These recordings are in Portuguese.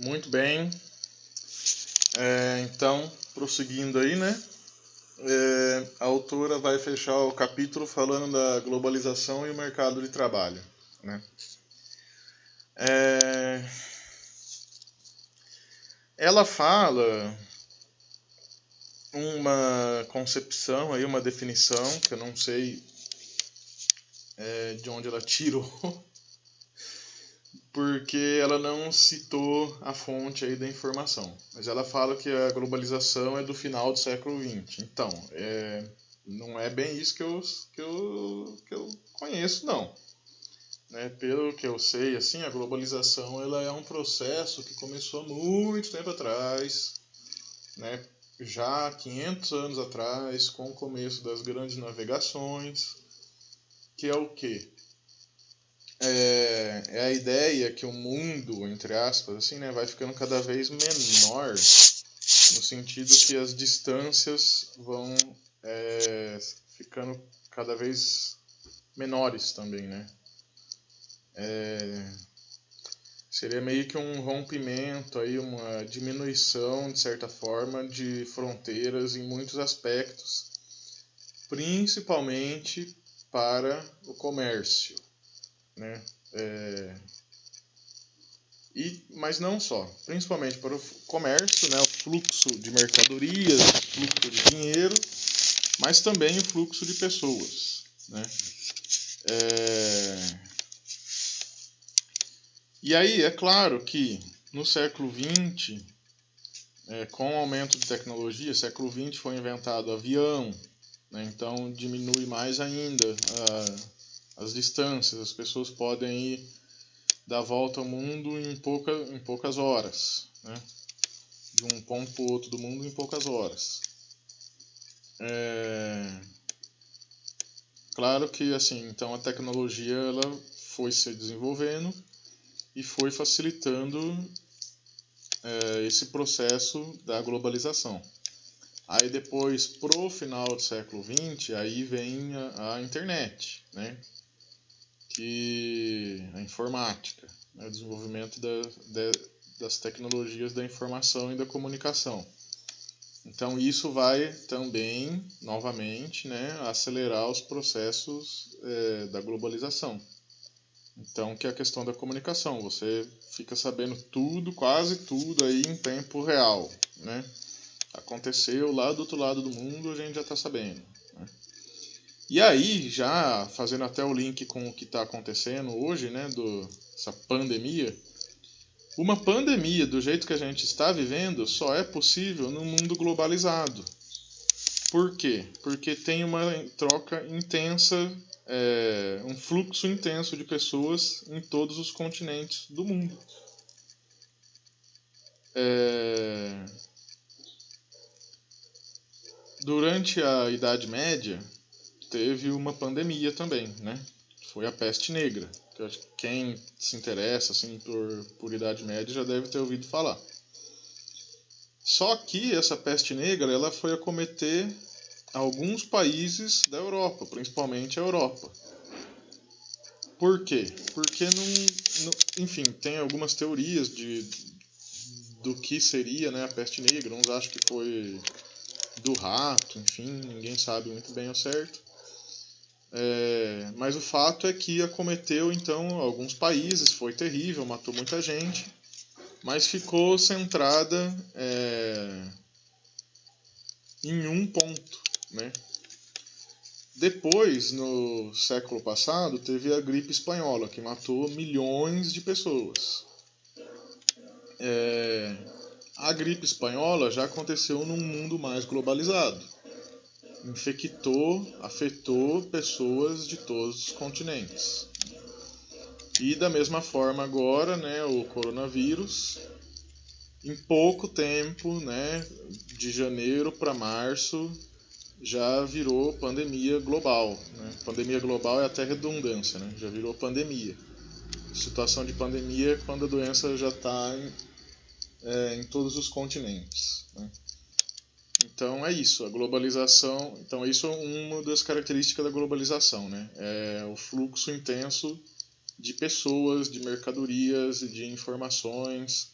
Muito bem. Então, prosseguindo aí, né? A autora vai fechar o capítulo falando da globalização e o mercado de trabalho, né? Ela fala uma concepção, aí, uma definição, que eu não sei de onde ela tirou, porque ela não citou a fonte aí da informação. Mas ela fala que a globalização é do final do século XX. Então, não é bem isso que eu conheço, não. Né? Pelo que eu sei, assim, a globalização ela é um processo que começou há muito tempo atrás, né? Já há 500 anos atrás, com o começo das grandes navegações, que é o quê? É a ideia que o mundo, entre aspas, assim, né, vai ficando cada vez menor, no sentido que as distâncias vão ficando cada vez menores também, né? Seria meio que um rompimento, aí, uma diminuição, de certa forma, de fronteiras em muitos aspectos, principalmente para o comércio, né? Mas não só, principalmente para o comércio, né? O fluxo de mercadorias, o fluxo de dinheiro, mas também o fluxo de pessoas, né? E aí, é claro que no século XX, com o aumento de tecnologia, século XX foi inventado o avião, né? Então diminui mais ainda as distâncias, as pessoas podem ir dar a volta ao mundo em poucas horas, né? De um ponto para o outro do mundo em poucas horas. Claro que assim, então a tecnologia ela foi se desenvolvendo e foi facilitando esse processo da globalização. Aí depois, pro final do século XX, aí vem a internet, né? A informática, né? O desenvolvimento das tecnologias da informação e da comunicação. Então isso vai também, novamente, né, acelerar os processos da globalização. Então, que é a questão da comunicação. Você fica sabendo tudo, quase tudo aí em tempo real, né? Aconteceu lá do outro lado do mundo, a gente já está sabendo, né? E aí, já fazendo até o link com o que está acontecendo hoje, né, essa pandemia, uma pandemia do jeito que a gente está vivendo só é possível num mundo globalizado. Por quê? Porque tem uma troca intensa, um fluxo intenso de pessoas em todos os continentes do mundo. Durante a Idade Média, teve uma pandemia também, né? Foi a peste negra. Que quem se interessa assim, por Idade Média já deve ter ouvido falar. Só que essa peste negra ela foi acometer alguns países da Europa, principalmente a Europa. Por quê? Porque enfim, tem algumas teorias do que seria, né, a peste negra. Uns acham que foi do rato, enfim, ninguém sabe muito bem ao certo. Mas o fato é que acometeu então alguns países, foi terrível, matou muita gente, mas ficou centrada em um ponto, né? Depois, no século passado, teve a gripe espanhola, que matou milhões de pessoas. A gripe espanhola já aconteceu num mundo mais globalizado. Afetou pessoas de todos os continentes. E da mesma forma agora, né, o coronavírus, em pouco tempo, né, de janeiro para março, já virou pandemia global. Né? Pandemia global é até redundância, né? Já virou pandemia. Situação de pandemia é quando a doença já está em todos os continentes. Né? Então é isso, a globalização. Então isso é uma das características da globalização, né? É o fluxo intenso de pessoas, de mercadorias e de informações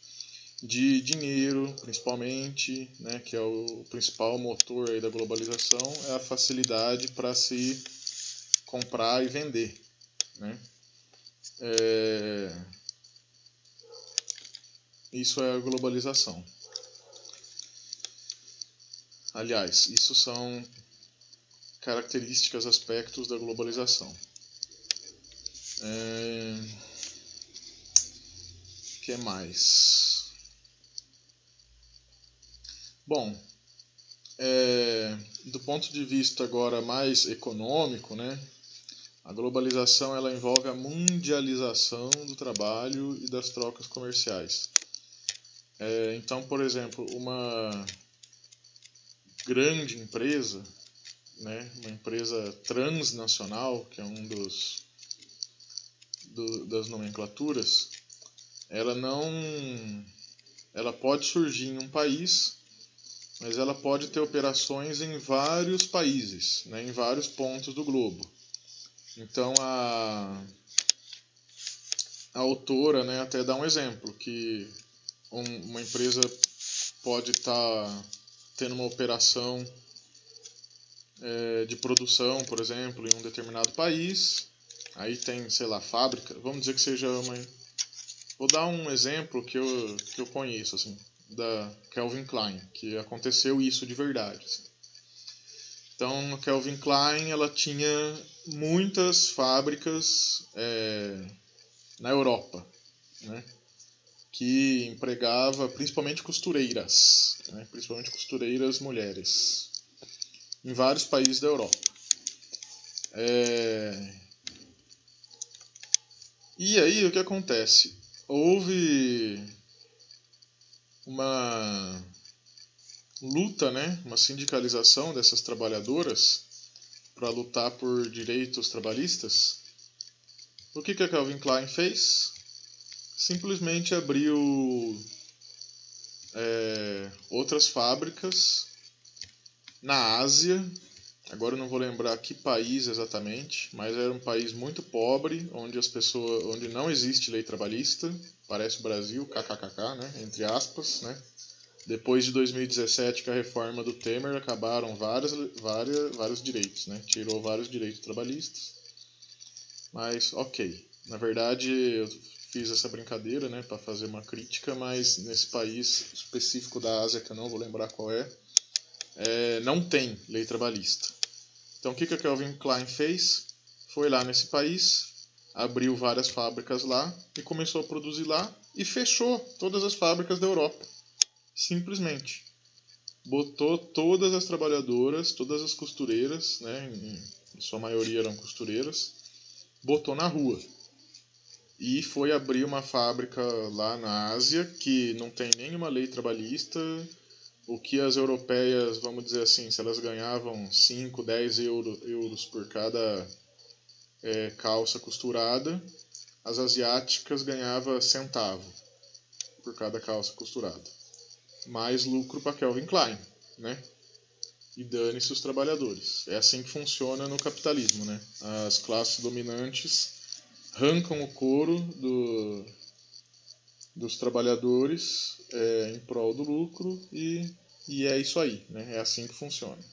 de dinheiro, principalmente, né, que é o principal motor aí da globalização, é a facilidade para se comprar e vender, né? Isso é a globalização. Aliás, isso são características, aspectos da globalização. O que mais? Bom, do ponto de vista agora mais econômico, né, a globalização ela envolve a mundialização do trabalho e das trocas comerciais. Então, por exemplo, uma grande empresa, né, uma empresa transnacional, que é um das nomenclaturas, ela pode surgir em um país, mas ela pode ter operações em vários países, né, em vários pontos do globo. Então a autora, né, até dá um exemplo, que uma empresa pode estar tendo uma operação de produção, por exemplo, em um determinado país. Aí tem, sei lá, fábrica. Vamos dizer que seja uma... Vou dar um exemplo que eu conheço, assim, da Calvin Klein, que aconteceu isso de verdade. Assim. Então, a Calvin Klein ela tinha muitas fábricas na Europa, né, que empregava principalmente costureiras, né, principalmente costureiras mulheres, em vários países da Europa. E aí o que acontece? Houve uma luta, né, uma sindicalização dessas trabalhadoras para lutar por direitos trabalhistas. O que a Calvin Klein fez? Simplesmente abriu outras fábricas na Ásia. Agora eu não vou lembrar que país exatamente, mas era um país muito pobre, onde não existe lei trabalhista, parece o Brasil, kkkk, né, entre aspas, né? Depois de 2017, com a reforma do Temer, acabaram vários direitos, né? Tirou vários direitos trabalhistas. Mas, ok. Na verdade, eu fiz essa brincadeira, né, para fazer uma crítica, mas nesse país específico da Ásia, que eu não vou lembrar qual não tem lei trabalhista. Então, o que a Calvin Klein fez? Foi lá nesse país, abriu várias fábricas lá e começou a produzir lá e fechou todas as fábricas da Europa. Simplesmente. Botou todas as trabalhadoras, todas as costureiras, né, em sua maioria eram costureiras, botou na rua. E foi abrir uma fábrica lá na Ásia, que não tem nenhuma lei trabalhista. O que as europeias, vamos dizer assim, se elas ganhavam 5, 10 euros por cada calça costurada, as asiáticas ganhavam centavo por cada calça costurada. Mais lucro para Calvin Klein, né? E dane-se os trabalhadores. É assim que funciona no capitalismo, né? As classes dominantes arrancam o couro dos trabalhadores em prol do lucro e é isso aí, né? É assim que funciona.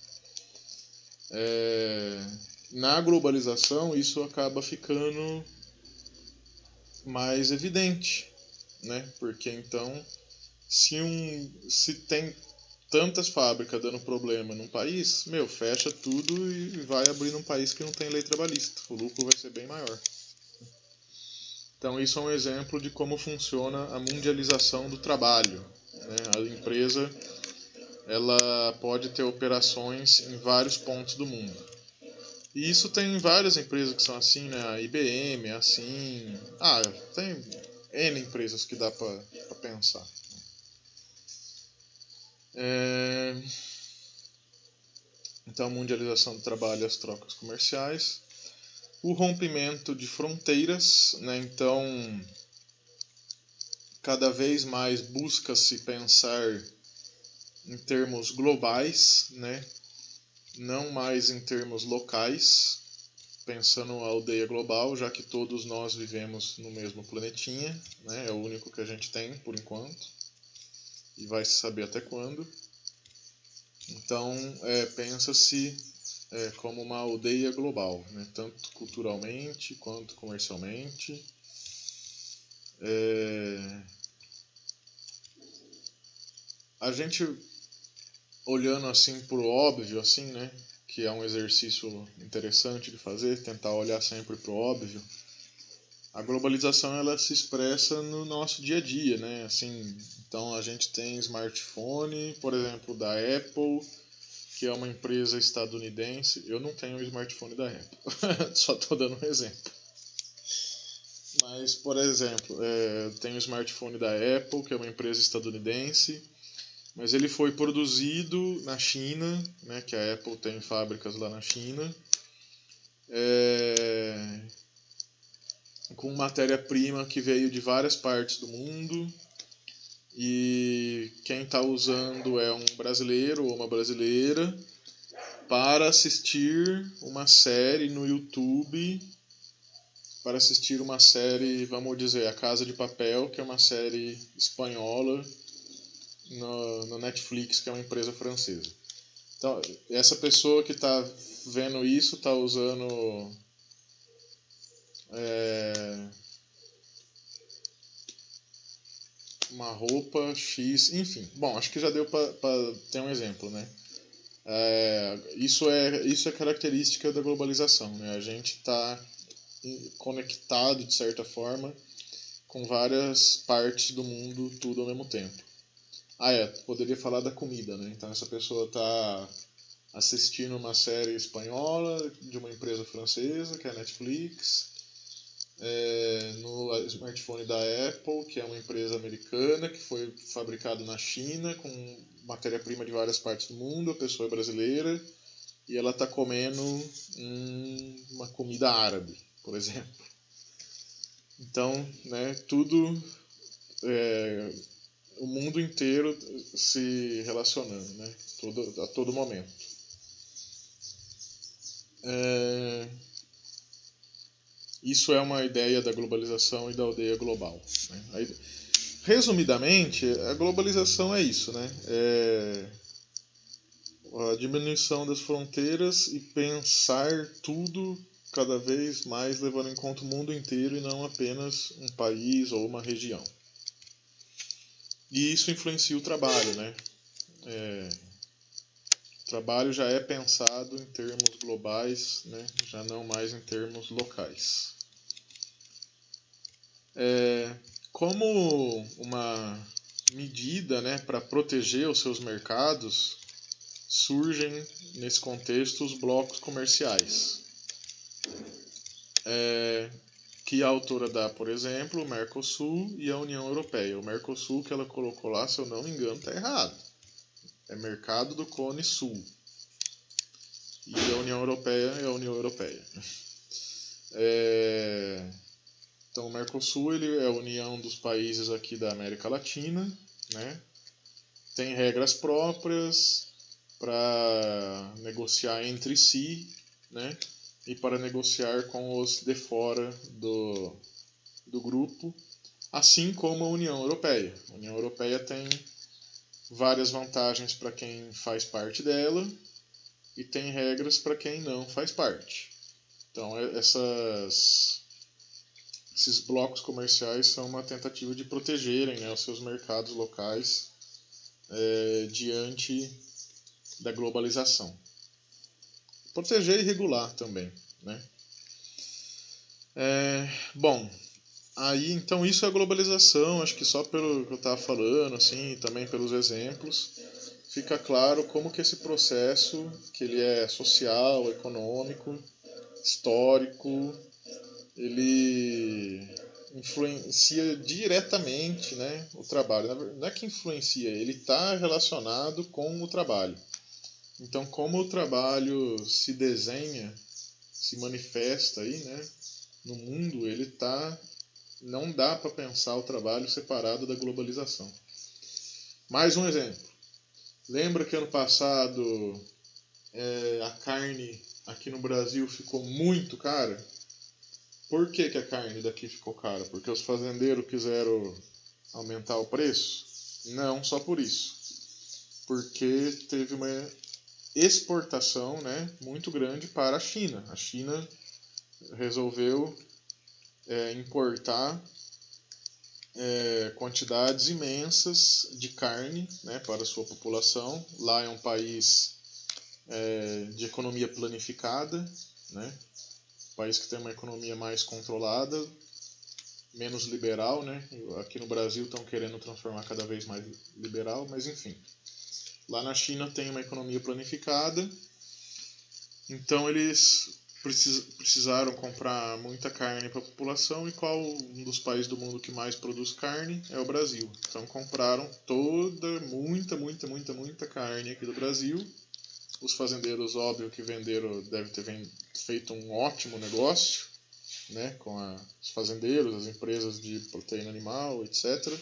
Na globalização isso acaba ficando mais evidente, né? Porque então se tem tantas fábricas dando problema num país, fecha tudo e vai abrir num país que não tem lei trabalhista. O lucro vai ser bem maior. Então isso é um exemplo de como funciona a mundialização do trabalho, né? A empresa ela pode ter operações em vários pontos do mundo. E isso tem várias empresas que são assim, né? A IBM é assim. Tem N empresas que dá para pensar. Então, a mundialização do trabalho e as trocas comerciais. O rompimento de fronteiras, né? Então, cada vez mais busca-se pensar em termos globais, né? Não mais em termos locais, pensando a aldeia global, já que todos nós vivemos no mesmo planetinha, né? É o único que a gente tem por enquanto. e vai se saber até quando. Então, pensa-se como uma aldeia global, né? Tanto culturalmente quanto comercialmente. A gente, olhando assim pro óbvio, assim, né? Que é um exercício interessante de fazer, tentar olhar sempre pro óbvio. A globalização ela se expressa no nosso dia a dia, né? Assim, então a gente tem smartphone, por exemplo, da Apple, que é uma empresa estadunidense. Eu não tenho o smartphone da Apple, só estou dando um exemplo. Mas, por exemplo, tem o smartphone da Apple, que é uma empresa estadunidense, mas ele foi produzido na China, né, que a Apple tem fábricas lá na China, com matéria-prima que veio de várias partes do mundo, e quem está usando é um brasileiro ou uma brasileira para assistir uma série no YouTube, para assistir uma série, vamos dizer, A Casa de Papel, que é uma série espanhola no Netflix, que é uma empresa francesa. Então, essa pessoa que está vendo isso está usando uma roupa X, enfim. Bom, acho que já deu para ter um exemplo, né? Isso é característica da globalização, né? A gente está conectado, de certa forma, com várias partes do mundo, tudo ao mesmo tempo. Poderia falar da comida, né? Então essa pessoa está assistindo uma série espanhola de uma empresa francesa, que é a Netflix, no smartphone da Apple, que é uma empresa americana, que foi fabricado na China, com matéria-prima de várias partes do mundo, a pessoa é brasileira, e ela está comendo uma comida árabe, por exemplo. Então, né, tudo, o mundo inteiro se relacionando, né, a todo momento. Isso é uma ideia da globalização e da aldeia global, né? Resumidamente, a globalização é isso, né? A diminuição das fronteiras e pensar tudo cada vez mais levando em conta o mundo inteiro e não apenas um país ou uma região. E isso influencia o trabalho, né? O trabalho já é pensado em termos globais, né? Já não mais em termos locais. Como uma medida, né, para proteger os seus mercados, surgem nesse contexto os blocos comerciais. Que a autora dá, por exemplo, o Mercosul e a União Europeia. O Mercosul que ela colocou lá, se eu não me engano, está errado. É Mercado do Cone Sul. E a União Europeia é a União Europeia. Então o Mercosul ele é a união dos países aqui da América Latina, né? Tem regras próprias para negociar entre si, né? E para negociar com os de fora do grupo, assim como a União Europeia. A União Europeia tem várias vantagens para quem faz parte dela e tem regras para quem não faz parte. Então esses blocos comerciais são uma tentativa de protegerem, né, os seus mercados locais diante da globalização. Proteger e regular também, né? Bom, aí então isso é a globalização. Acho que só pelo que eu estava falando, assim, também pelos exemplos, fica claro como que esse processo, que ele é social, econômico, histórico, ele influencia diretamente, né, o trabalho. Não é que influencia, ele está relacionado com o trabalho. Então, como o trabalho se desenha, se manifesta aí, né, no mundo, não dá para pensar o trabalho separado da globalização. Mais um exemplo. Lembra que ano passado a carne aqui no Brasil ficou muito cara? Por que a carne daqui ficou cara? Porque os fazendeiros quiseram aumentar o preço? Não só por isso, porque teve uma exportação, né, muito grande para a China. A China resolveu importar quantidades imensas de carne, né, para a sua população. Lá é um país de economia planificada, né, um país que tem uma economia mais controlada, menos liberal, né? Aqui no Brasil estão querendo transformar cada vez mais liberal, mas enfim. Lá na China tem uma economia planificada, então eles precisaram comprar muita carne para a população, e qual um dos países do mundo que mais produz carne é o Brasil. Então compraram muita carne aqui do Brasil. Os fazendeiros, óbvio que venderam, devem ter feito um ótimo negócio, né, com os fazendeiros, as empresas de proteína animal, etc.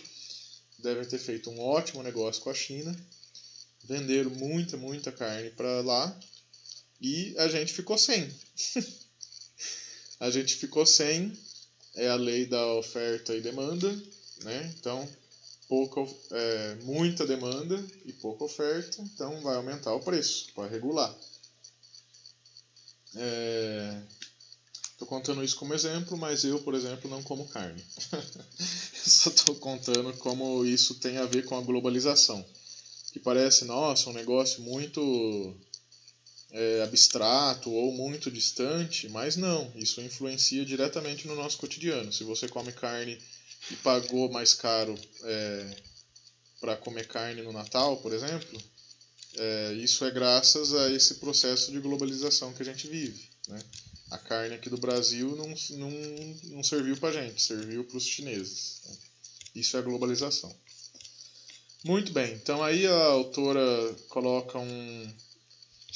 Devem ter feito um ótimo negócio com a China. Venderam muita carne para lá e a gente ficou sem. A gente ficou sem, é a lei da oferta e demanda, né? Então, muita demanda e pouca oferta, então vai aumentar o preço para regular. Estou contando isso como exemplo, mas eu, por exemplo, não como carne. Só estou contando como isso tem a ver com a globalização. Que parece, nossa, um negócio muito abstrato ou muito distante, mas não, isso influencia diretamente no nosso cotidiano. Se você come carne e pagou mais caro para comer carne no Natal, por exemplo, isso é graças a esse processo de globalização que a gente vive, né? A carne aqui do Brasil não serviu para a gente, serviu para os chineses, né? Isso é a globalização. Muito bem, então aí a autora coloca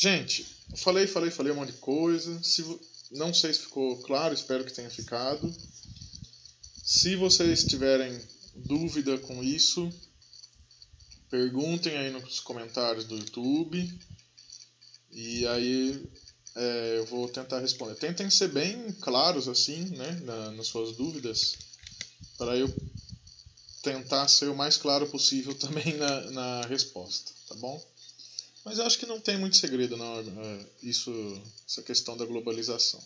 Gente, falei um monte de coisa. Não sei se ficou claro, espero que tenha ficado. Se vocês tiverem dúvida com isso, perguntem aí nos comentários do YouTube. E aí eu vou tentar responder. Tentem ser bem claros assim, né, nas suas dúvidas, para eu tentar ser o mais claro possível também na resposta, tá bom? Mas eu acho que não tem muito segredo, não, essa questão da globalização.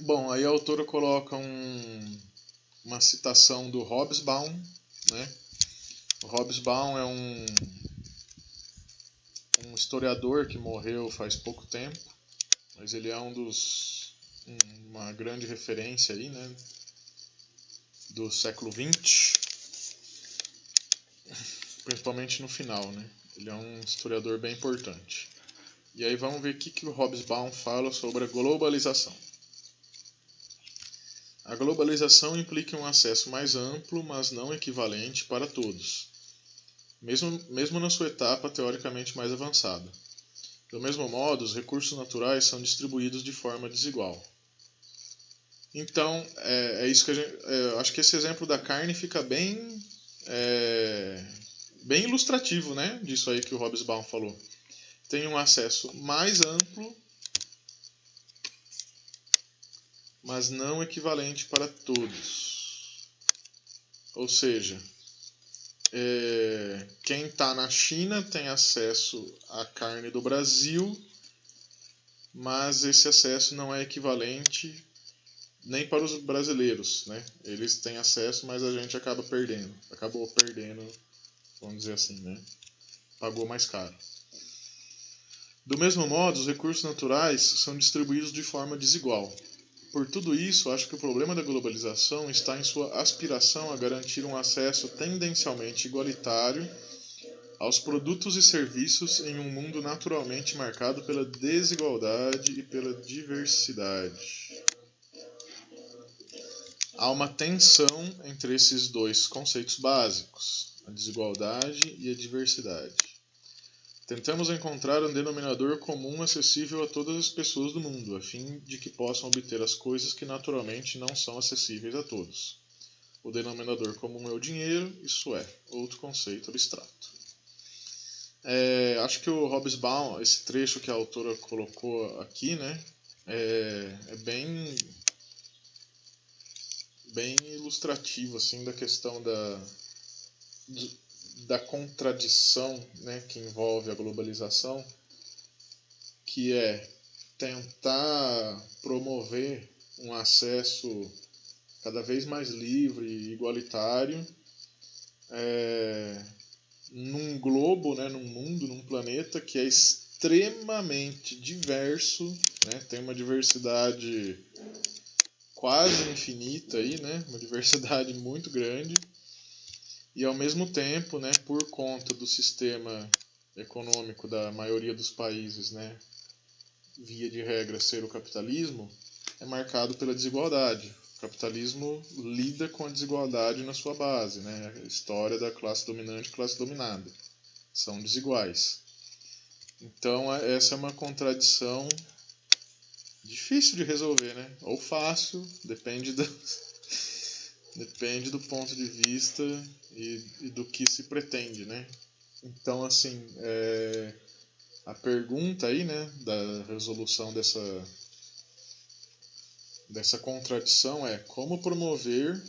Bom, aí a autora coloca uma citação do Hobsbawm, né? O Hobsbawm é um historiador que morreu faz pouco tempo, mas ele é uma grande referência aí, né, do século XX, principalmente no final, né? Ele é um historiador bem importante. E aí vamos ver o que o Hobsbawm fala sobre a globalização. A globalização implica um acesso mais amplo, mas não equivalente para todos, mesmo na sua etapa teoricamente mais avançada. Do mesmo modo, os recursos naturais são distribuídos de forma desigual. Então, é isso que acho que esse exemplo da carne fica bem ilustrativo, né, disso aí que o Hobsbawm falou. Tem um acesso mais amplo, mas não equivalente para todos. Ou seja, quem está na China tem acesso à carne do Brasil, mas esse acesso não é equivalente nem para os brasileiros, né? Eles têm acesso, mas a gente acabou perdendo, vamos dizer assim, né? Pagou mais caro. Do mesmo modo, os recursos naturais são distribuídos de forma desigual. Por tudo isso, acho que o problema da globalização está em sua aspiração a garantir um acesso tendencialmente igualitário aos produtos e serviços em um mundo naturalmente marcado pela desigualdade e pela diversidade. Há uma tensão entre esses dois conceitos básicos, a desigualdade e a diversidade. Tentamos encontrar um denominador comum acessível a todas as pessoas do mundo, a fim de que possam obter as coisas que naturalmente não são acessíveis a todos. O denominador comum é o dinheiro, isso é, outro conceito abstrato. Acho que o Hobsbawm, esse trecho que a autora colocou aqui, né, é bem ilustrativo assim, da questão da contradição, né, que envolve a globalização, que é tentar promover um acesso cada vez mais livre e igualitário num globo, né, num mundo, num planeta que é extremamente diverso, né, tem uma diversidade quase infinita aí, né, uma diversidade muito grande, e ao mesmo tempo, né, por conta do sistema econômico da maioria dos países, né, via de regra ser o capitalismo, é marcado pela desigualdade. O capitalismo lida com a desigualdade na sua base, né? A história da classe dominante e classe dominada são desiguais. Então essa é uma contradição difícil de resolver, né? Ou fácil, depende do ponto de vista e do que se pretende, né? Então, assim, a pergunta aí, né, da resolução dessa contradição é como promover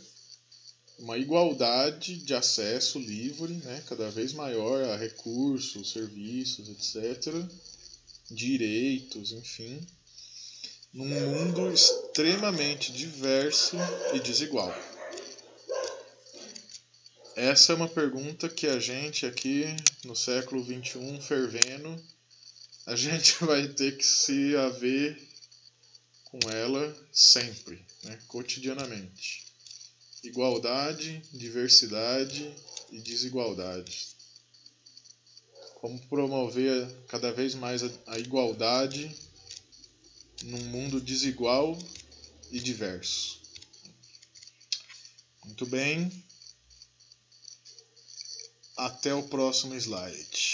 uma igualdade de acesso livre, né, cada vez maior a recursos, serviços, etc., direitos, enfim, num mundo extremamente diverso e desigual. Essa é uma pergunta que a gente aqui no século XXI, fervendo, a gente vai ter que se haver com ela sempre, né, cotidianamente. Igualdade, diversidade e desigualdade. Como promover cada vez mais a igualdade num mundo desigual e diverso. Muito bem. Até o próximo slide.